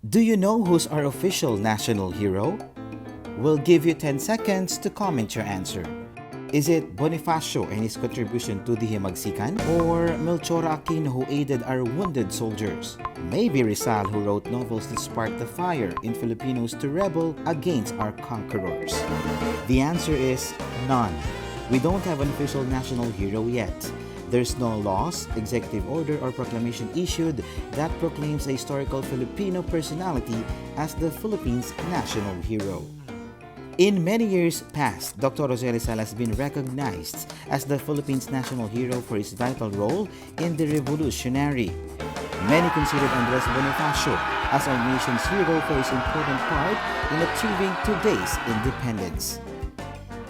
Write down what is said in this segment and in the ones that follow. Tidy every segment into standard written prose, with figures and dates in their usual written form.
Do you know who's our official national hero? We'll give you 10 seconds to comment your answer. Is it Bonifacio and his contribution to the Himagsikan? Or Melchor Aquino who aided our wounded soldiers? Maybe Rizal who wrote novels that sparked the fire in Filipinos to rebel against our conquerors? The answer is none. We don't have an official national hero yet. There's no laws, executive order, or proclamation issued that proclaims a historical Filipino personality as the Philippines' national hero. In many years past, Dr. Jose Rizal has been recognized as the Philippines' national hero for his vital role in the revolutionary. Many considered Andres Bonifacio as our nation's hero for his important part in achieving today's independence.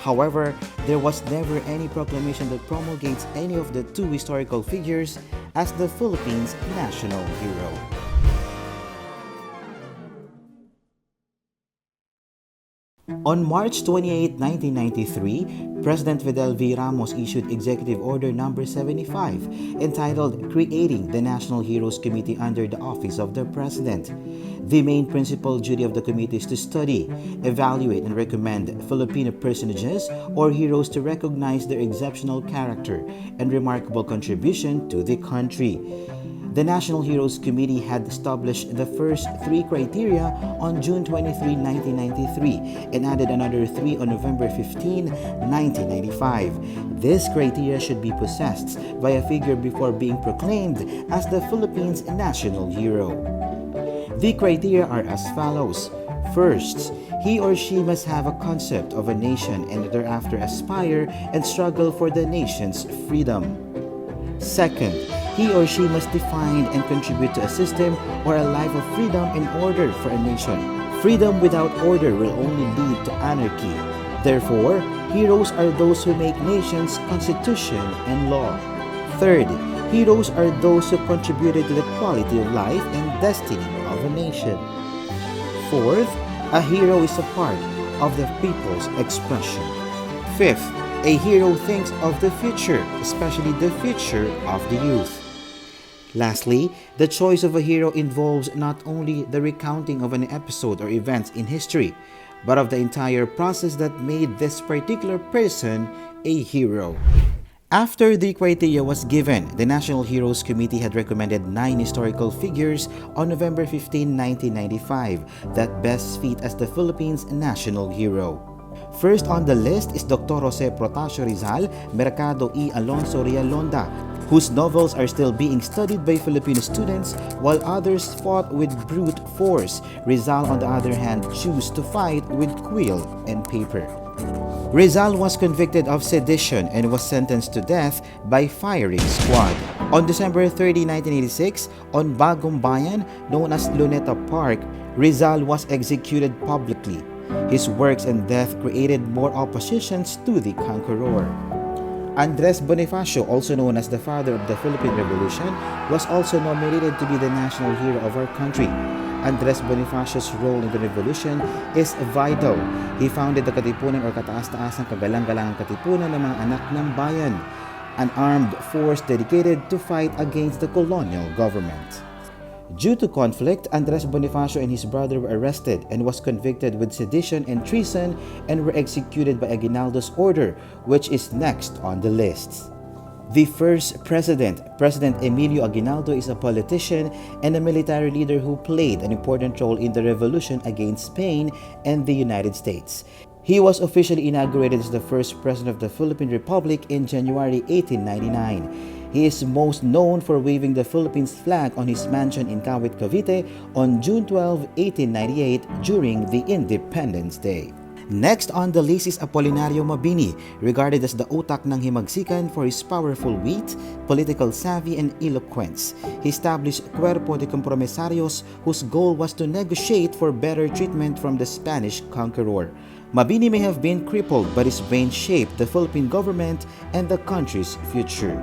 However, there was never any proclamation that promulgates any of the two historical figures as the Philippines' national hero. On March 28, 1993, President Fidel V. Ramos issued Executive Order No. 75 entitled Creating the National Heroes Committee under the Office of the President. The main principal duty of the committee is to study, evaluate, and recommend Filipino personages or heroes to recognize their exceptional character and remarkable contribution to the country. The National Heroes Committee had established the first three criteria on June 23, 1993 and added another three on November 15, 1995. This criteria should be possessed by a figure before being proclaimed as the Philippines' national hero. The criteria are as follows. First, he or she must have a concept of a nation and thereafter aspire and struggle for the nation's freedom. Second, he or she must define and contribute to a system or a life of freedom in order for a nation. Freedom without order will only lead to anarchy. Therefore, heroes are those who make nations constitution and law. Third, heroes are those who contributed to the quality of life and destiny of a nation. Fourth, a hero is a part of the people's expression. Fifth, a hero thinks of the future, especially the future of the youth. Lastly, the choice of a hero involves not only the recounting of an episode or events in history, but of the entire process that made this particular person a hero. After the criteria was given, the National Heroes Committee had recommended 9 historical figures on November 15, 1995 that best fit as the Philippines' national hero. First on the list is Dr. Jose Protasio Rizal, Mercado y Alonso Realonda, whose novels are still being studied by Filipino students while others fought with brute force. Rizal, on the other hand, chose to fight with quill and paper. Rizal was convicted of sedition and was sentenced to death by firing squad. On December 30, 1986, on Bagong Bayan, known as Luneta Park, Rizal was executed publicly. His works and death created more oppositions to the conqueror. Andres Bonifacio, also known as the father of the Philippine Revolution, was also nominated to be the national hero of our country. Andres Bonifacio's role in the revolution is vital. He founded the Katipunan or Kataas-Taasang Kagalang-galangang Katipunan ng mga Anak ng Bayan, an armed force dedicated to fight against the colonial government. Due to conflict, Andres Bonifacio and his brother were arrested and was convicted with sedition and treason and were executed by Aguinaldo's order, which is next on the list. The first president, President Emilio Aguinaldo, is a politician and a military leader who played an important role in the revolution against Spain and the United States. He was officially inaugurated as the first president of the Philippine Republic in January 1899. He is most known for waving the Philippines flag on his mansion in Kawit, Cavite on June 12, 1898 during the Independence Day. Next on the list is Apolinario Mabini, regarded as the utak ng Himagsikan for his powerful wit, political savvy, and eloquence. He established Cuerpo de Compromisarios whose goal was to negotiate for better treatment from the Spanish conqueror. Mabini may have been crippled, but his brain shaped the Philippine government and the country's future.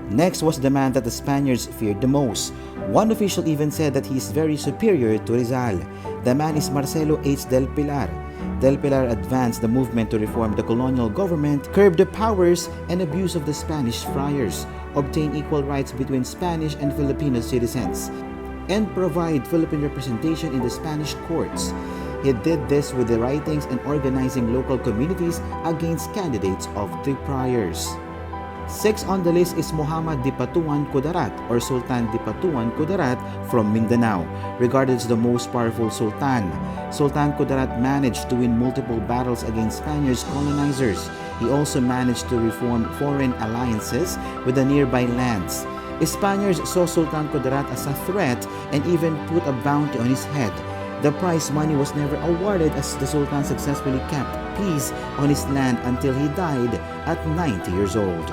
Next was the man that the Spaniards feared the most. One official even said that he is very superior to Rizal. The man is Marcelo H. Del Pilar. Del Pilar advanced the movement to reform the colonial government, curb the powers and abuse of the Spanish friars, obtain equal rights between Spanish and Filipino citizens. and provide Philippine representation in the Spanish courts. He did this with the writings and organizing local communities against candidates of the priors. Sixth on the list is Muhammad Dipatuan Kudarat or Sultan Dipatuan Kudarat from Mindanao, regarded as the most powerful sultan. Sultan Kudarat managed to win multiple battles against Spanish colonizers. He also managed to reform foreign alliances with the nearby lands. Spaniards saw Sultan Kudarat as a threat and even put a bounty on his head. The prize money was never awarded as the Sultan successfully kept peace on his land until he died at 90 years old.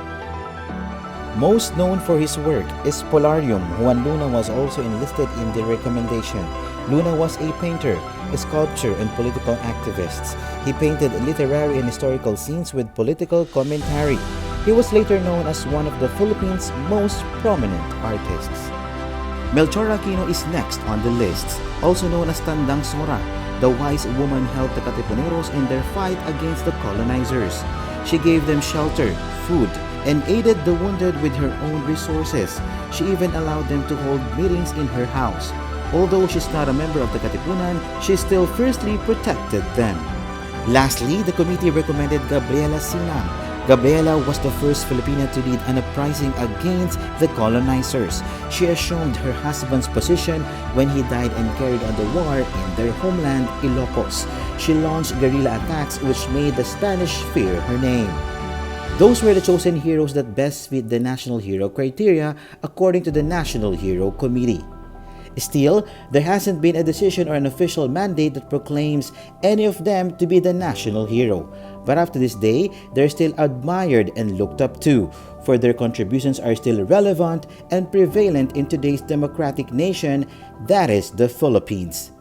Most known for his work is Polarium. Juan Luna was also enlisted in the recommendation. Luna was a painter, a sculptor, and political activist. He painted literary and historical scenes with political commentary. He was later known as one of the Philippines' most prominent artists. Melchor Aquino is next on the list, also known as Tandang Sora. The wise woman helped the Katipuneros in their fight against the colonizers. She gave them shelter, food, and aided the wounded with her own resources. She even allowed them to hold meetings in her house. Although she's not a member of the Katipunan, she still fiercely protected them. Lastly, the committee recommended Gabriela Silang. Gabriela was the first Filipina to lead an uprising against the colonizers. She assumed her husband's position when he died and carried on the war in their homeland, Ilocos. She launched guerrilla attacks which made the Spanish fear her name. Those were the chosen heroes that best fit the National Hero criteria according to the National Hero Committee. Still, there hasn't been a decision or an official mandate that proclaims any of them to be the national hero. But up to this day, they're still admired and looked up to, for their contributions are still relevant and prevalent in today's democratic nation, that is the Philippines.